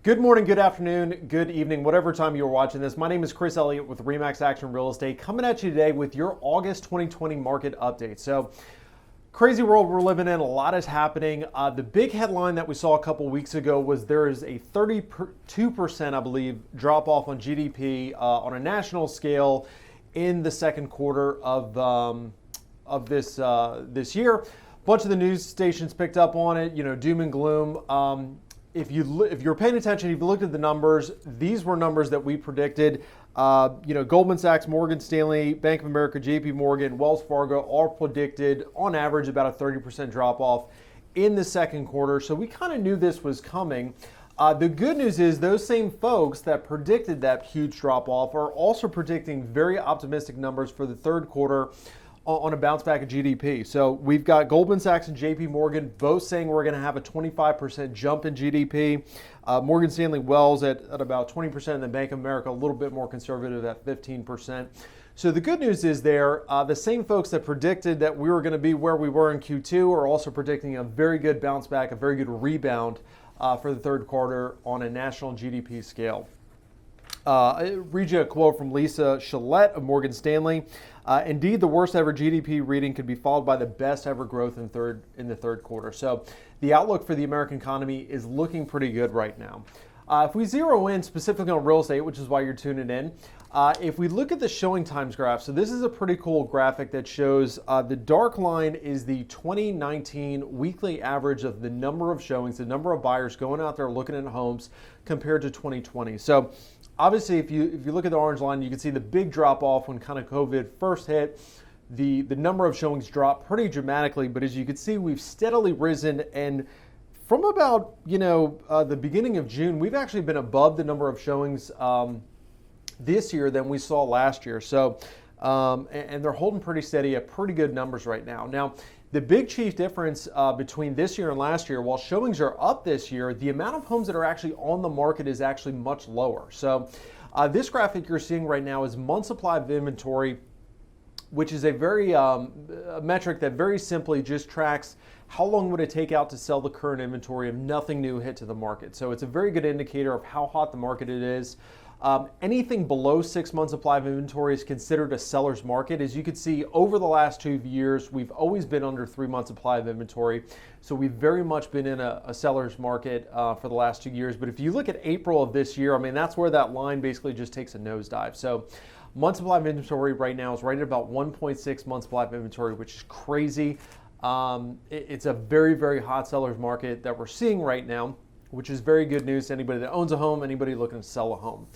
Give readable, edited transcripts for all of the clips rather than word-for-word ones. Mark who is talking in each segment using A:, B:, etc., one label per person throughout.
A: Good morning, good afternoon, good evening, whatever time you're watching this. My name is Chris Elliott with RE/MAX Action Real Estate, coming at you today with your August 2020 market update. So, crazy world we're living in, a lot is happening. The big headline that we saw a couple weeks ago was there is a 32%, I believe, drop off on GDP on a national scale in the second quarter of this year. A bunch of the news stations picked up on it, doom and gloom. If you're paying attention, if you looked at the numbers, these were numbers that we predicted. Goldman Sachs, Morgan Stanley, Bank of America, JP Morgan, Wells Fargo all predicted on average about a 30% drop off in the second quarter. So we kind of knew this was coming. The good news is those same folks that predicted that huge drop off are also predicting very optimistic numbers for the third quarter on a bounce back of GDP. So we've got Goldman Sachs and JP Morgan both saying we're going to have a 25% jump in GDP. Morgan Stanley Wells at about 20%, and then Bank of America a little bit more conservative at 15%. So the good news is the same folks that predicted that we were going to be where we were in Q2 are also predicting a very good bounce back, a very good rebound for the third quarter on a national GDP scale. I read you a quote from Lisa Shillette of Morgan Stanley. Indeed, the worst ever GDP reading could be followed by the best ever growth in the third quarter. So the outlook for the American economy is looking pretty good right now. If we zero in specifically on real estate, which is why you're tuning in, if we look at the showing times graph, so this is a pretty cool graphic that shows the dark line is the 2019 weekly average of the number of showings, the number of buyers going out there looking at homes compared to 2020. So obviously, if you look at the orange line, you can see the big drop off when kind of COVID first hit. The number of showings dropped pretty dramatically, but as you can see, we've steadily risen, and from about the beginning of June, we've actually been above the number of showings this year than we saw last year. So, and they're holding pretty steady at pretty good numbers right now. Now, the big chief difference between this year and last year, while showings are up this year, the amount of homes that are actually on the market is actually much lower. So this graphic you're seeing right now is month supply of inventory, which is a metric that very simply just tracks how long would it take out to sell the current inventory if nothing new hit to the market. So it's a very good indicator of how hot the market it is. Anything below 6 months supply of inventory is considered a seller's market. As you can see, over the last 2 years, we've always been under 3 months supply of inventory. So we've very much been in a seller's market for the last 2 years. But if you look at April of this year, that's where that line basically just takes a nosedive. So month supply of inventory right now is right at about 1.6 months supply of inventory, which is crazy. It's a very, very hot seller's market that we're seeing right now, which is very good news to anybody that owns a home, anybody looking to sell a home.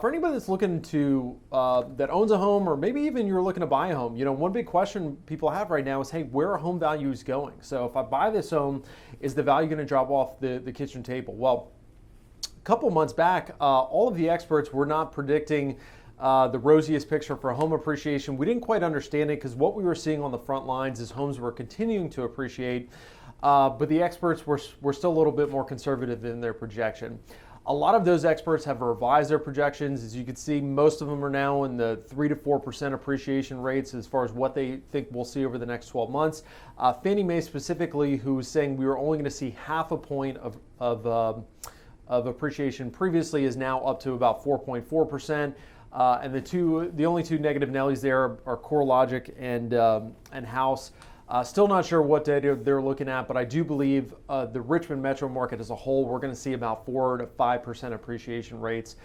A: For anybody that's looking to, that owns a home, or maybe even you're looking to buy a home, one big question people have right now is, hey, where are home values going? So if I buy this home, is the value going to drop off the kitchen table? Well, a couple months back, all of the experts were not predicting the rosiest picture for home appreciation. We didn't quite understand it because what we were seeing on the front lines is homes were continuing to appreciate, but the experts were still a little bit more conservative in their projection. A lot of those experts have revised their projections. As you can see, most of them are now in the 3 to 4% appreciation rates as far as what they think we'll see over the next 12 months. Fannie Mae specifically, who was saying we were only going to see half a point of appreciation previously, is now up to about 4.4%. And the only two negative Nellies there are CoreLogic and House. Still not sure what data they're looking at, but I do believe the Richmond metro market as a whole, we're going to see about 4 to 5% appreciation rates.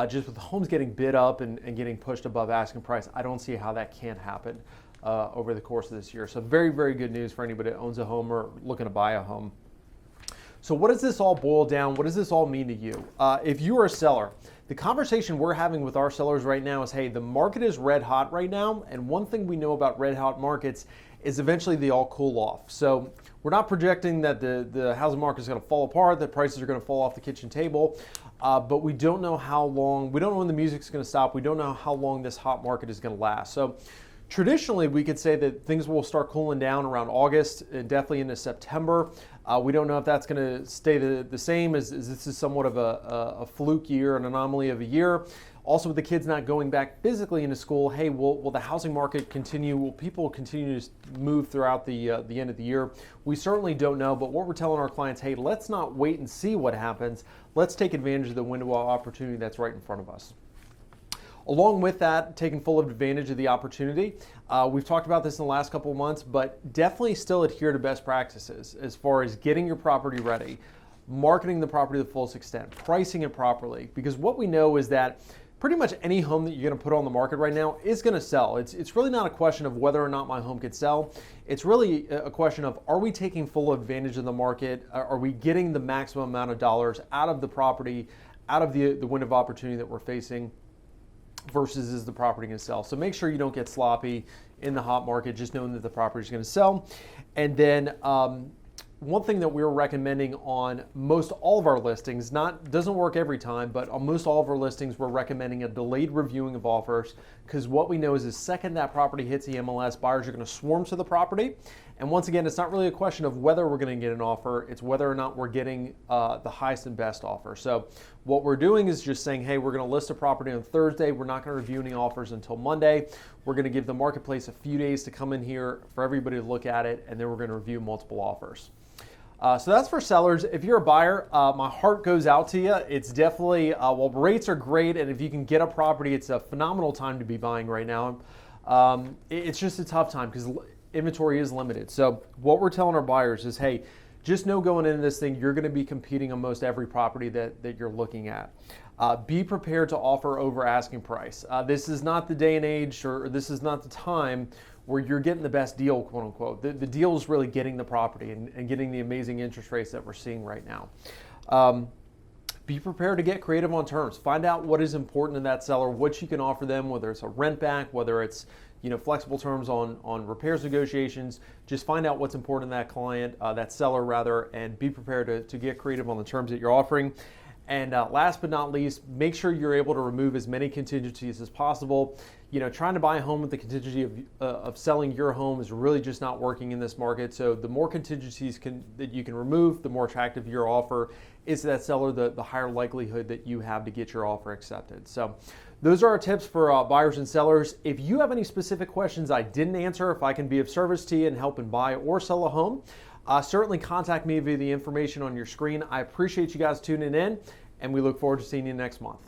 A: Just with homes getting bid up and getting pushed above asking price, I don't see how that can't happen over the course of this year. So very, very good news for anybody that owns a home or looking to buy a home. So what does this all boil down? What does this all mean to you? If you are a seller, the conversation we're having with our sellers right now is, hey, the market is red hot right now. And one thing we know about red hot markets is eventually they all cool off. So we're not projecting that the housing market is going to fall apart, that prices are going to fall off the kitchen table, but we don't know how long, we don't know when the music's going to stop, we don't know how long this hot market is going to last. So traditionally, we could say that things will start cooling down around August and definitely into September. We don't know if that's going to stay the same, as this is somewhat of a fluke year, an anomaly of a year. Also, with the kids not going back physically into school, hey, will the housing market continue? Will people continue to move throughout the end of the year? We certainly don't know, but what we're telling our clients, hey, let's not wait and see what happens. Let's take advantage of the window of opportunity that's right in front of us. Along with that, taking full advantage of the opportunity, we've talked about this in the last couple of months, but definitely still adhere to best practices as far as getting your property ready, marketing the property to the fullest extent, pricing it properly, because what we know is that pretty much any home that you're going to put on the market right now is going to sell. It's really not a question of whether or not my home could sell. It's really a question of, are we taking full advantage of the market? Are we getting the maximum amount of dollars out of the property, out of the window of opportunity that we're facing, versus is the property going to sell? So make sure you don't get sloppy in the hot market, just knowing that the property is going to sell. And then one thing that we're recommending on most all of our listings, doesn't work every time, but on most all of our listings, we're recommending a delayed reviewing of offers, because what we know is the second that property hits the MLS, buyers are going to swarm to the property. And once again, it's not really a question of whether we're going to get an offer, it's whether or not we're getting the highest and best offer. So what we're doing is just saying, hey, we're going to list a property on Thursday. We're not going to review any offers until Monday. We're going to give the marketplace a few days to come in here for everybody to look at it, and then we're going to review multiple offers. So that's for sellers. If you're a buyer, my heart goes out to you. It's definitely, while rates are great, and if you can get a property, it's a phenomenal time to be buying right now. It's just a tough time because inventory is limited. So what we're telling our buyers is, hey, just know going into this thing, you're going to be competing on most every property that you're looking at. Be prepared to offer over asking price. This is not the day and age, or this is not the time where you're getting the best deal, quote unquote. The deal is really getting the property and getting the amazing interest rates that we're seeing right now. Be prepared to get creative on terms. Find out what is important to that seller, what you can offer them, whether it's a rent back, whether it's flexible terms on repairs negotiations. Just find out what's important to that client, that seller rather, and be prepared to get creative on the terms that you're offering. And last but not least, make sure you're able to remove as many contingencies as possible. Trying to buy a home with the contingency of selling your home is really just not working in this market. So the more contingencies that you can remove, the more attractive your offer is to that seller, the higher likelihood that you have to get your offer accepted. So those are our tips for buyers and sellers. If you have any specific questions I didn't answer, if I can be of service to you in helping buy or sell a home, certainly contact me via the information on your screen. I appreciate you guys tuning in, and we look forward to seeing you next month.